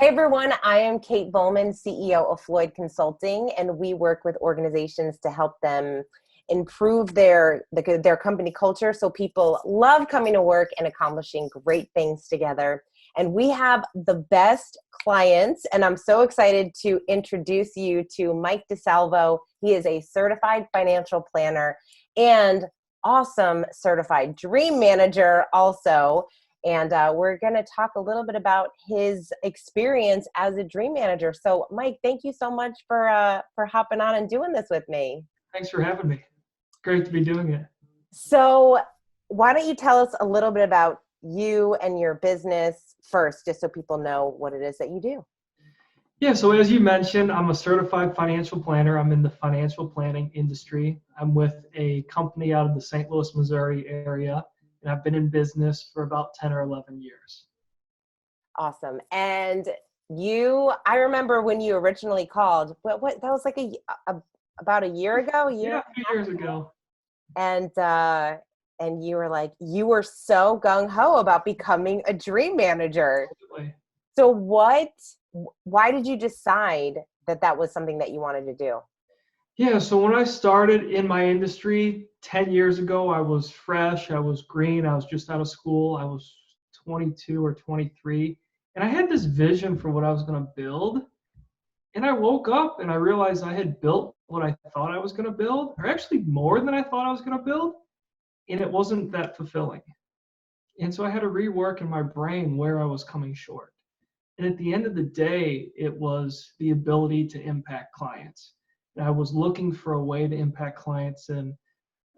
Hey everyone, I am Kate Bowman, CEO of Floyd Consulting, and we work with organizations to help them improve their company culture so people love coming to work and accomplishing great things together. And we have the best clients, and I'm so excited to introduce you to Mike DeSalvo. He is a certified financial planner and awesome certified dream manager also. And we're going to talk a little bit about his experience as a dream manager. So, Mike, thank you so much for hopping on and doing this with me. Thanks for having me. Great to be doing it. So, why don't you tell us a little bit about you and your business first, just so people know what it is that you do? Yeah, so as you mentioned, I'm a certified financial planner. I'm in the financial planning industry. I'm with a company out of the St. Louis, Missouri area. And I've been in business for about 10 or 11 years. Awesome. And I remember when you originally called, what that was like about a year ago, Yeah, a few years ago. And you were like, you were so gung-ho about becoming a dream manager. Absolutely. So why did you decide that was something that you wanted to do? Yeah, so when I started in my industry 10 years ago, I was fresh, I was green, I was just out of school, I was 22 or 23, and I had this vision for what I was going to build. And I woke up and I realized I had built what I thought I was going to build, or actually more than I thought I was going to build, and it wasn't that fulfilling. And so I had to rework in my brain where I was coming short. And at the end of the day, it was the ability to impact clients. I was looking for a way to impact clients in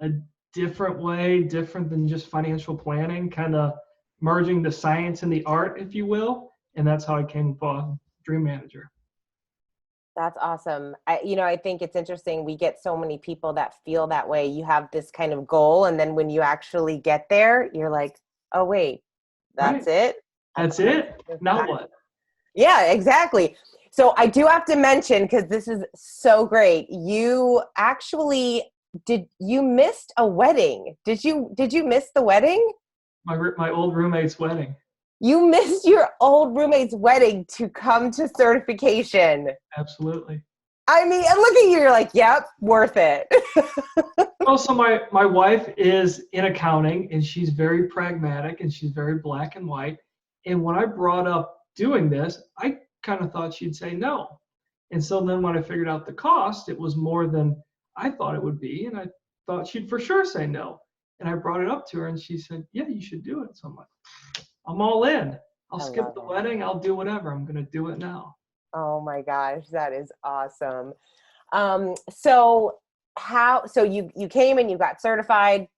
a different way, different than just financial planning, kind of merging the science and the art, if you will. And that's how I came upon Dream Manager. That's awesome. I think it's interesting. We get so many people that feel that way. You have this kind of goal, and then when you actually get there, you're like, oh, wait, that's it? That's it? Now what? Yeah, exactly. So I do have to mention, because this is so great, you missed a wedding. Did you miss the wedding? My old roommate's wedding. You missed your old roommate's wedding to come to certification. Absolutely. I mean, and look at you, you're like, yep, worth it. Also, my wife is in accounting, and she's very pragmatic, and she's very black and white. And when I brought up doing this, I kind of thought she'd say no. And so then when I figured out the cost, it was more than I thought it would be. And I thought she'd for sure say no. And I brought it up to her, and she said, yeah, you should do it. So I'm like, I'm all in. I'll skip the wedding. I'll do whatever. I'm going to do it now. Oh my gosh, that is awesome. So you came and you got certified.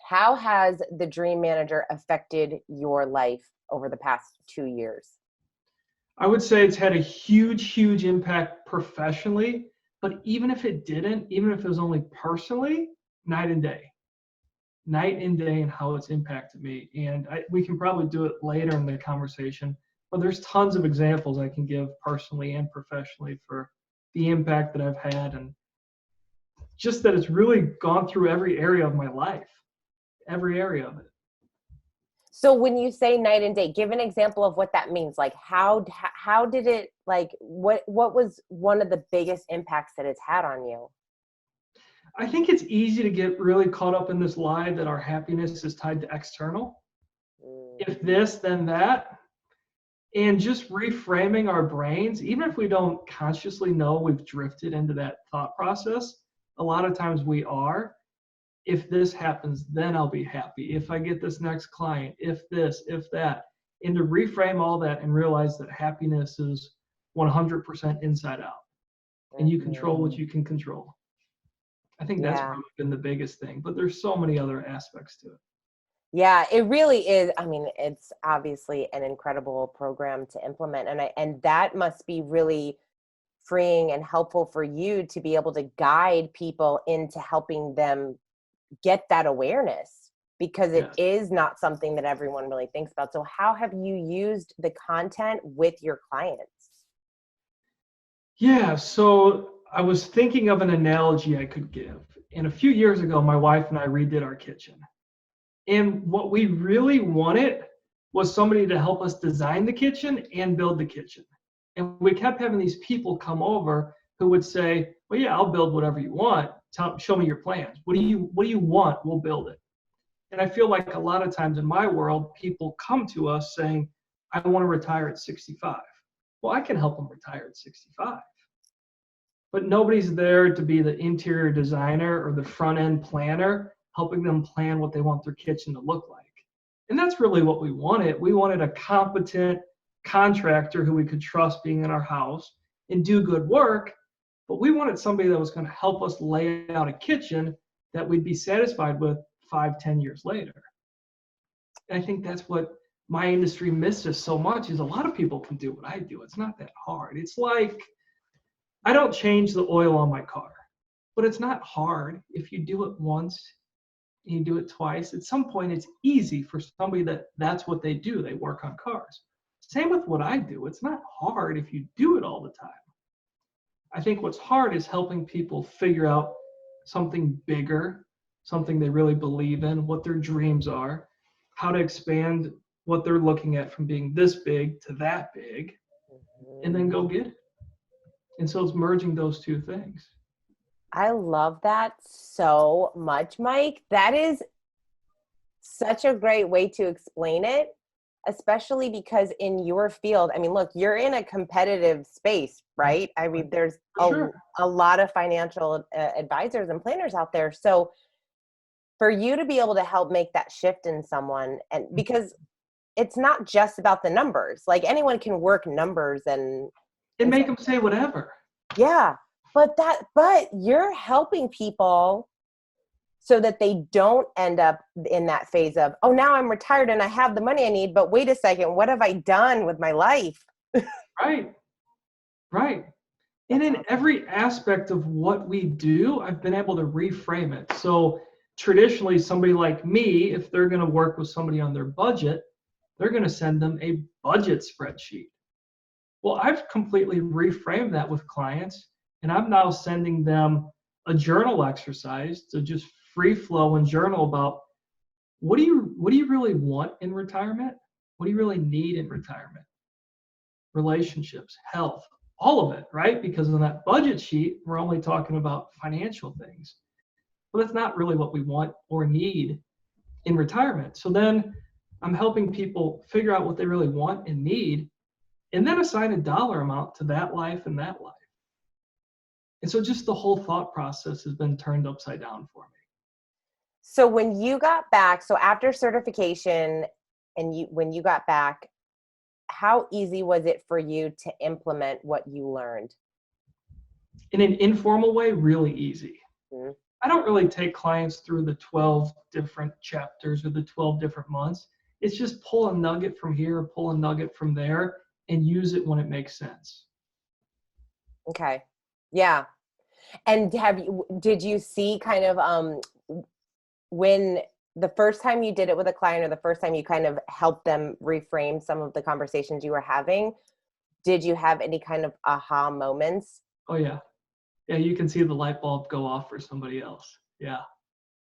How has the Dream Manager affected your life over the past 2 years? I would say it's had a huge, huge impact professionally, but even if it didn't, even if it was only personally, night and day in how it's impacted me. And we can probably do it later in the conversation, but there's tons of examples I can give personally and professionally for the impact that I've had, and just that it's really gone through every area of my life, every area of it. So when you say night and day, give an example of what that means. Like how did it, like what was one of the biggest impacts that it's had on you? I think it's easy to get really caught up in this lie that our happiness is tied to external. If this, then that. And just reframing our brains, even if we don't consciously know we've drifted into that thought process, a lot of times we are. If this happens, then I'll be happy. If I get this next client, if this, if that. And to reframe all that and realize that happiness is 100% inside out. And you control what you can control. I think that's probably been the biggest thing, but there's so many other aspects to it. Yeah, it really is. I mean, it's obviously an incredible program to implement, and that must be really freeing and helpful for you to be able to guide people into helping them get that awareness, because it is not something that everyone really thinks about. So how have you used the content with your clients? Yeah, so I was thinking of an analogy I could give. And a few years ago, my wife and I redid our kitchen. And what we really wanted was somebody to help us design the kitchen and build the kitchen. And we kept having these people come over who would say, well, yeah, I'll build whatever you want. Show me your plans. What do you want? We'll build it. And I feel like a lot of times in my world, people come to us saying, I want to retire at 65. Well, I can help them retire at 65. But nobody's there to be the interior designer or the front end planner, helping them plan what they want their kitchen to look like. And that's really what we wanted. We wanted a competent contractor who we could trust being in our house and do good work. But we wanted somebody that was going to help us lay out a kitchen that we'd be satisfied with 5-10 years later. And I think that's what my industry misses so much, is a lot of people can do what I do. It's not that hard. It's like, I don't change the oil on my car, but it's not hard. If you do it once and you do it twice, at some point it's easy for somebody that's what they do. They work on cars. Same with what I do. It's not hard if you do it all the time. I think what's hard is helping people figure out something bigger, something they really believe in, what their dreams are, how to expand what they're looking at from being this big to that big, and then go get it. And so it's merging those two things. I love that so much, Mike. That is such a great way to explain it, especially because in your field, I mean, look, you're in a competitive space, right? I mean, there's a lot of financial advisors and planners out there. So for you to be able to help make that shift in someone, and because it's not just about the numbers, like anyone can work numbers and make them say whatever. Yeah. But you're helping people so that they don't end up in that phase of, oh, now I'm retired and I have the money I need, but wait a second, what have I done with my life? Right. And in every aspect of what we do, I've been able to reframe it. So traditionally, somebody like me, if they're going to work with somebody on their budget, they're going to send them a budget spreadsheet. Well, I've completely reframed that with clients, and I'm now sending them a journal exercise to just free flow and journal about what do you really want in retirement? What do you really need in retirement? Relationships, health, all of it, right? Because on that budget sheet, we're only talking about financial things. But that's not really what we want or need in retirement. So then I'm helping people figure out what they really want and need, and then assign a dollar amount to that life and that life. And so just the whole thought process has been turned upside down for me. So when you got back, so after certification and when you got back, how easy was it for you to implement what you learned? In an informal way, really easy. Mm-hmm. I don't really take clients through the 12 different chapters or the 12 different months. It's just pull a nugget from here, pull a nugget from there, and use it when it makes sense. Okay. Yeah. And did you see kind of when the first time you did it with a client, or the first time you kind of helped them reframe some of the conversations you were having, did you have any kind of aha moments? Oh yeah. Yeah, you can see the light bulb go off for somebody else. Yeah.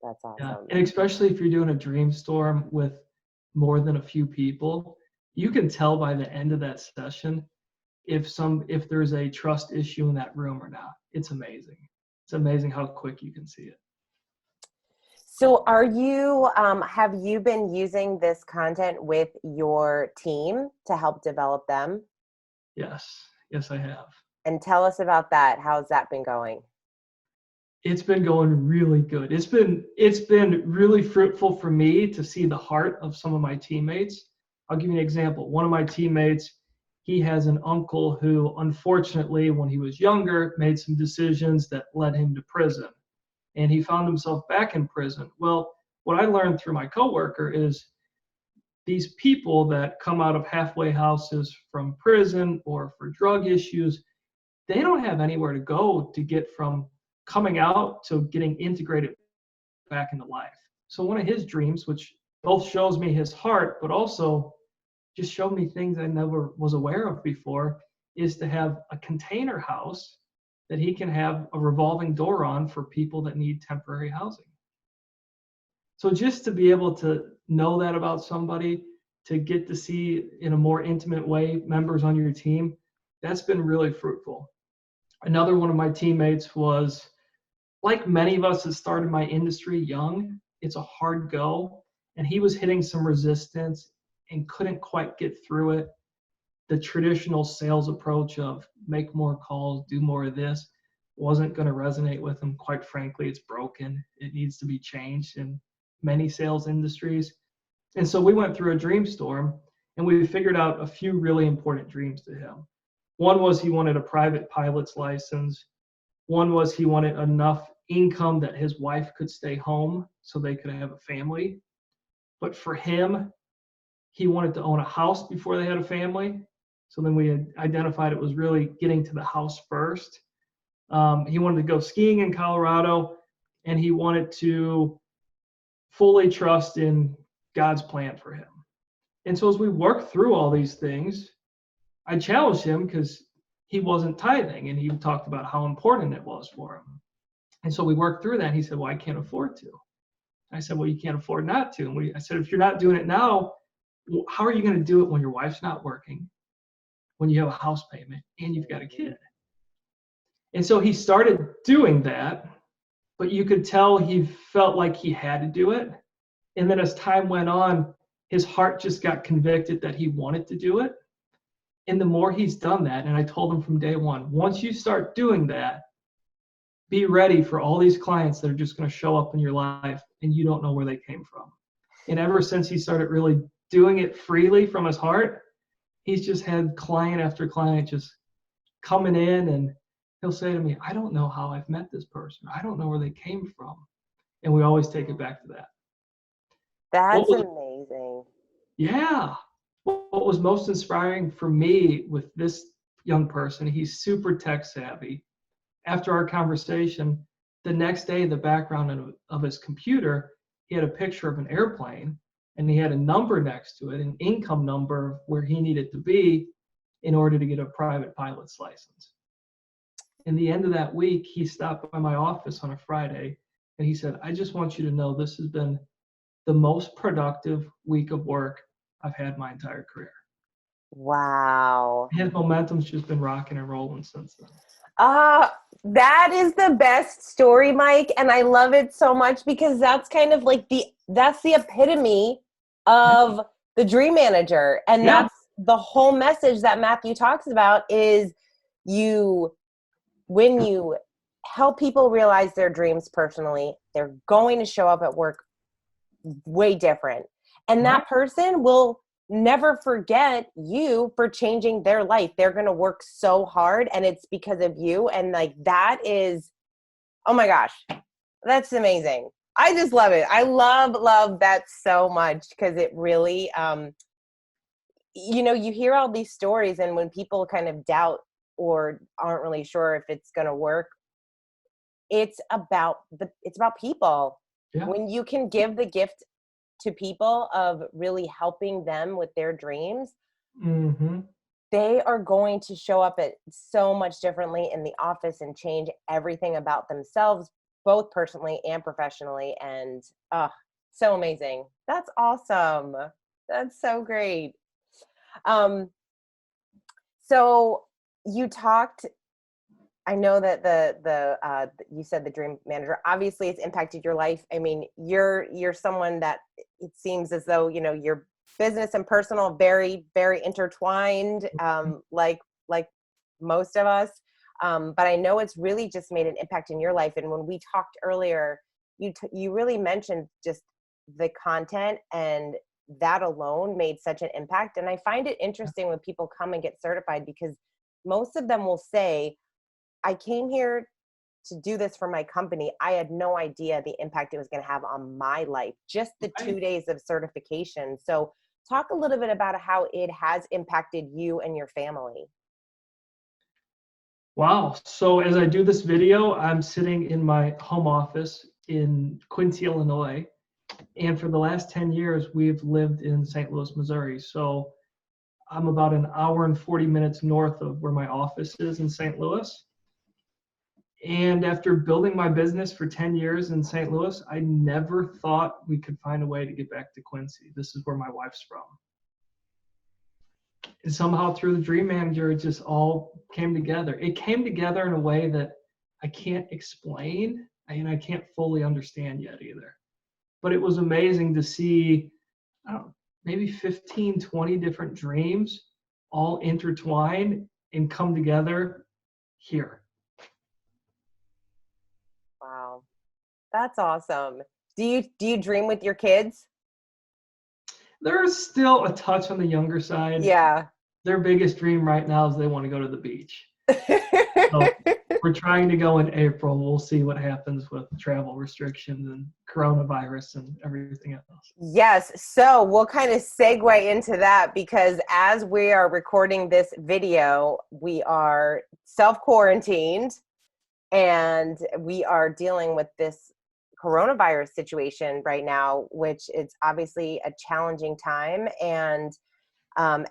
That's awesome. Yeah. And especially if you're doing a dream storm with more than a few people, you can tell by the end of that session if there's a trust issue in that room or not. It's amazing. It's amazing how quick you can see it. So have you been using this content with your team to help develop them? Yes, I have. And tell us about that. How's that been going? It's been going really good. It's been really fruitful for me to see the heart of some of my teammates. I'll give you an example. One of my teammates, he has an uncle who, unfortunately, when he was younger, made some decisions that led him to prison. And he found himself back in prison. Well, what I learned through my coworker is these people that come out of halfway houses from prison or for drug issues, they don't have anywhere to go to get from coming out to getting integrated back into life. So one of his dreams, which both shows me his heart, but also just showed me things I never was aware of before, is to have a container house that he can have a revolving door on for people that need temporary housing. So just to be able to know that about somebody, to get to see in a more intimate way members on your team, that's been really fruitful. Another one of my teammates was, like many of us that started my industry young, it's a hard go, and he was hitting some resistance and couldn't quite get through it. The traditional sales approach of make more calls, do more of this, wasn't going to resonate with him. Quite frankly, it's broken. It needs to be changed in many sales industries. And so we went through a dream storm, and we figured out a few really important dreams to him. One was he wanted a private pilot's license. One was he wanted enough income that his wife could stay home so they could have a family. But for him, he wanted to own a house before they had a family. So then we had identified it was really getting to the house first. He wanted to go skiing in Colorado, and he wanted to fully trust in God's plan for him. And so as we worked through all these things, I challenged him because he wasn't tithing, and he talked about how important it was for him. And so we worked through that. And he said, well, I can't afford to. I said, well, you can't afford not to. And I said, if you're not doing it now, how are you going to do it when your wife's not working, when you have a house payment, and you've got a kid? And so he started doing that, but you could tell he felt like he had to do it. And then as time went on, his heart just got convicted that he wanted to do it. And the more he's done that, and I told him from day one, once you start doing that, be ready for all these clients that are just going to show up in your life and you don't know where they came from. And ever since he started really doing it freely from his heart, he's just had client after client just coming in, and he'll say to me, I don't know how I've met this person. I don't know where they came from. And we always take it back to that. That's amazing. Yeah. What was most inspiring for me with this young person, he's super tech savvy. After our conversation, the next day, the background of his computer, he had a picture of an airplane, and he had a number next to it, an income number where he needed to be in order to get a private pilot's license. In the end of that week, he stopped by my office on a Friday, and he said, I just want you to know this has been the most productive week of work I've had my entire career. Wow. His momentum's just been rocking and rolling since then. That is the best story, Mike, and I love it so much because that's kind of like that's the epitome of the dream manager, and that's the whole message that Matthew talks about is when you help people realize their dreams personally, they're going to show up at work way different, and that person will never forget you for changing their life. They're going to work so hard, and it's because of you. And like, that is, oh my gosh, that's amazing. I just love it. I love that so much because it really, you hear all these stories, and when people kind of doubt or aren't really sure if it's going to work, it's about people. Yeah. When you can give the gift to people of really helping them with their dreams, they are going to show up at so much differently in the office and change everything about themselves, both personally and professionally. And so amazing. That's awesome. That's so great. So you talked, I know that you said the dream manager, obviously it's impacted your life. I mean, you're someone that it seems as though, your business and personal, very, very intertwined, like most of us. But I know it's really just made an impact in your life. And when we talked earlier, you really mentioned just the content, and that alone made such an impact. And I find it interesting when people come and get certified, because most of them will say, I came here to do this for my company. I had no idea the impact it was going to have on my life, just the 2 days of certification. So talk a little bit about how it has impacted you and your family. Wow. So as I do this video, I'm sitting in my home office in Quincy, Illinois. And for the last 10 years, we've lived in St. Louis, Missouri. So I'm about an hour and 40 minutes north of where my office is in St. Louis. And after building my business for 10 years in St. Louis, I never thought we could find a way to get back to Quincy. This is where my wife's from. And somehow through the Dream Manager, it just all came together. It came together in a way that I can't explain and I can't fully understand yet either. But it was amazing to see, I don't know, maybe 15, 20 different dreams all intertwine and come together here. Wow. That's awesome. Do you dream with your kids? There's still a touch on the younger side. Yeah. Their biggest dream right now is they want to go to the beach. So we're trying to go in April. We'll see what happens with travel restrictions and coronavirus and everything else. Yes. So we'll kind of segue into that because as we are recording this video, we are self-quarantined and we are dealing with this coronavirus situation right now, which is obviously a challenging time. And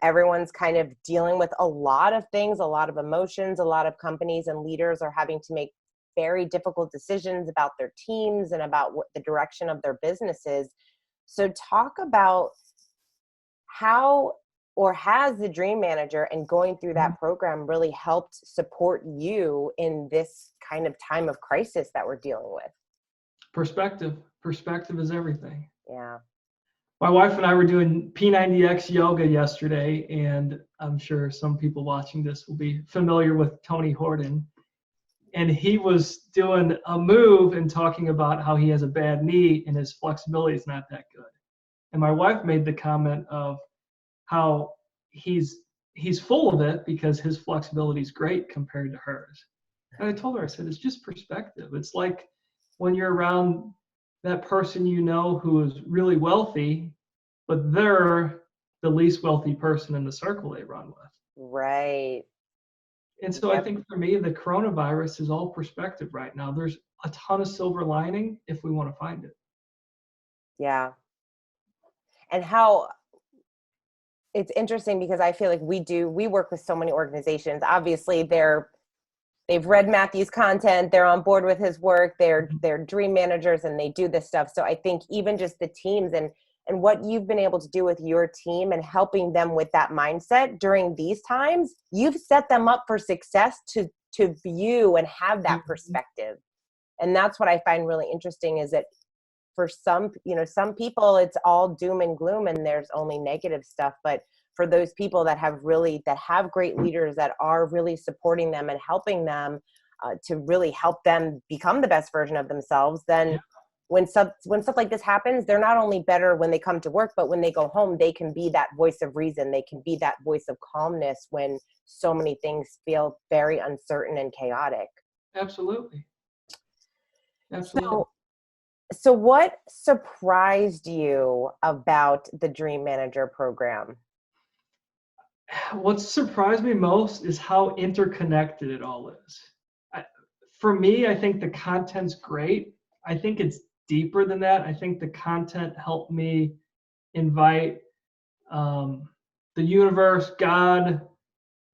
everyone's kind of dealing with a lot of things, a lot of emotions. A lot of companies and leaders are having to make very difficult decisions about their teams and about what the direction of their businesses. So talk about how or has the Dream Manager and going through that program really helped support you in this kind of time of crisis that we're dealing with? Perspective is everything. Yeah. My wife and I were doing P90X yoga yesterday, and I'm sure some people watching this will be familiar with Tony Horton. And he was doing a move and talking about how he has a bad knee and his flexibility is not that good. And my wife made the comment of how he's full of it because his flexibility is great compared to hers. And I told her, I said, it's just perspective. It's like when you're around that person you know who is really wealthy, but they're the least wealthy person in the circle they run with. Right. And so I think for me, the coronavirus is all perspective right now. There's a ton of silver lining if we want to find it. Yeah. And how it's interesting because I feel like we work with so many organizations. Obviously they've read Matthew's content, they're on board with his work, they're dream managers and they do this stuff. So I think even just the teams and what you've been able to do with your team and helping them with that mindset during these times, you've set them up for success to view and have that perspective. And that's what I find really interesting is that for some people it's all doom and gloom and there's only negative stuff. But for those people that have great leaders that are really supporting them and helping them to really help them become the best version of themselves, then when stuff like this happens, they're not only better when they come to work, but when they go home, they can be that voice of reason. They can be that voice of calmness when so many things feel very uncertain and chaotic. Absolutely. So what surprised you about the Dream Manager program? What surprised me most is how interconnected it all is. For me, I think the content's great. I think it's deeper than that. I think the content helped me invite the universe, God,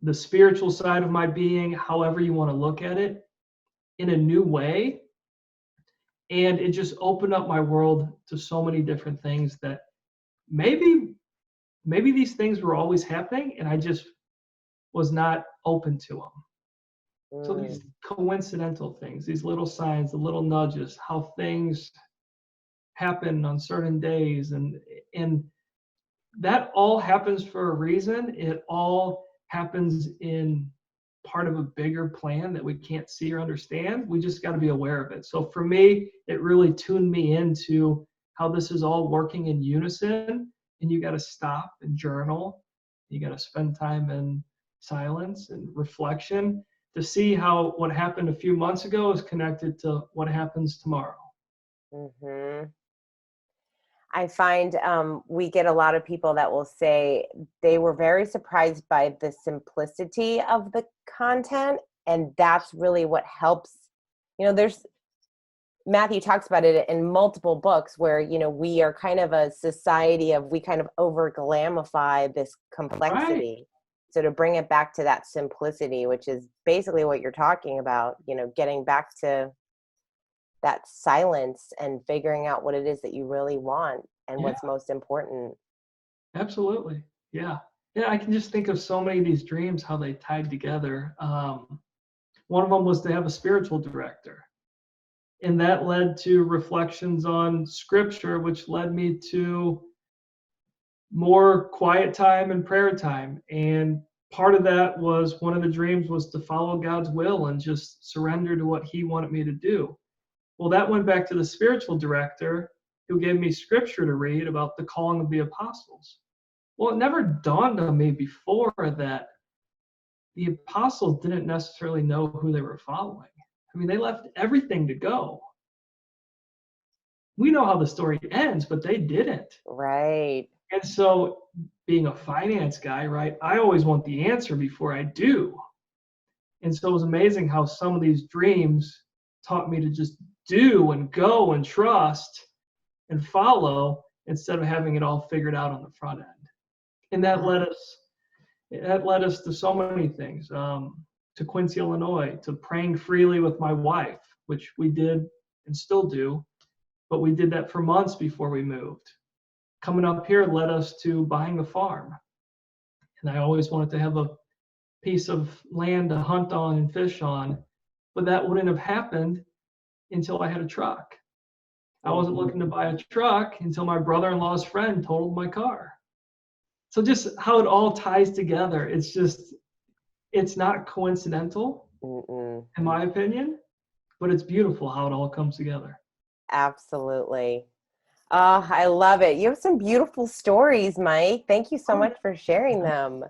the spiritual side of my being, however you want to look at it, in a new way. And it just opened up my world to so many different things that maybe these things were always happening and I just was not open to them. So these coincidental things, these little signs, the little nudges, how things happen on certain days, and that all happens for a reason. It all happens in part of a bigger plan that we can't see or understand. We just got to be aware of it. So for me, it really tuned me into how this is all working in unison, and you got to stop and journal. You got to spend time in silence and reflection to see how what happened a few months ago is connected to what happens tomorrow. Mm-hmm. I find we get a lot of people that will say they were very surprised by the simplicity of the content. And that's really what helps. There's Matthew talks about it in multiple books where, we are kind of a society of, we kind of over glamify this complexity. Right. So to bring it back to that simplicity, which is basically what you're talking about, getting back to that silence and figuring out what it is that you really want and what's most important. Absolutely. Yeah. Yeah, I can just think of so many of these dreams, how they tied together. One of them was to have a spiritual director. And that led to reflections on scripture, which led me to more quiet time and prayer time. And part of that was one of the dreams was to follow God's will and just surrender to what He wanted me to do. Well, that went back to the spiritual director who gave me scripture to read about the calling of the apostles. Well, it never dawned on me before that the apostles didn't necessarily know who they were following. I mean, they left everything to go. We know how the story ends, but they didn't. Right. And so, being a finance guy, right, I always want the answer before I do. And so, it was amazing how some of these dreams taught me to just do and go and trust and follow instead of having it all figured out on the front end. And that led us to so many things, to Quincy, Illinois, to praying freely with my wife, which we did and still do, but we did that for months before we moved. Coming up here led us to buying a farm. And I always wanted to have a piece of land to hunt on and fish on, but that wouldn't have happened until I had a truck. I wasn't looking to buy a truck until my brother-in-law's friend totaled my car. So just how it all ties together, it's not coincidental, Mm-mm. in my opinion, but it's beautiful how it all comes together. Absolutely. Oh, I love it. You have some beautiful stories, Mike. Thank you so much for sharing them.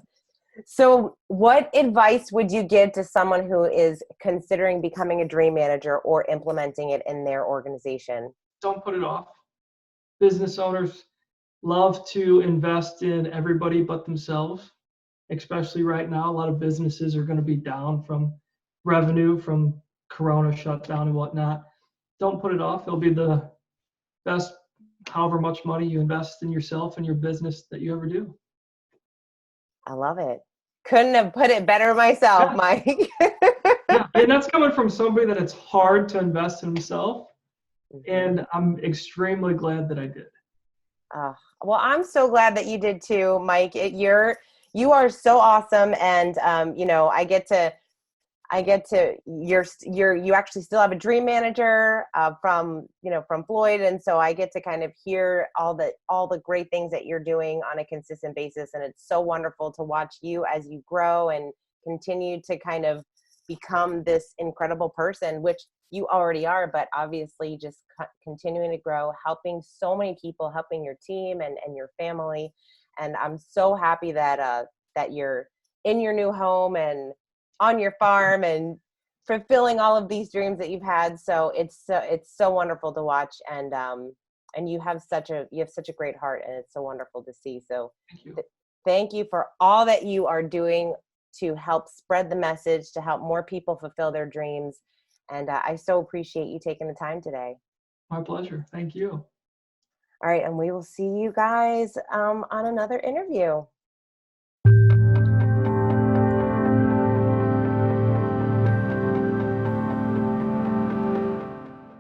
So, what advice would you give to someone who is considering becoming a dream manager or implementing it in their organization? Don't put it off. Business owners love to invest in everybody but themselves, especially right now. A lot of businesses are going to be down from revenue from Corona shutdown and whatnot. Don't put it off. It'll be the best, however much money you invest in yourself and your business that you ever do. I love it. Couldn't have put it better myself, Yeah, Mike. yeah. And that's coming from somebody that it's hard to invest in himself. Mhm. And I'm extremely glad that I did. Uh, well, I'm so glad that you did too, Mike. You are so awesome, and you actually still have a dream manager from Floyd, and so I get to kind of hear all the great things that you're doing on a consistent basis, and it's so wonderful to watch you as you grow and continue to kind of become this incredible person, which you already are, but obviously just continuing to grow, helping so many people, helping your team and your family, and I'm so happy that you're in your new home and on your farm and fulfilling all of these dreams that you've had. So it's so wonderful to watch, and you have such a great heart, and it's so wonderful to see. So Thank you. thank you for all that you are doing to help spread the message, to help more people fulfill their dreams. And I so appreciate you taking the time today. My pleasure. Thank you. All right, and we will see you guys on another interview.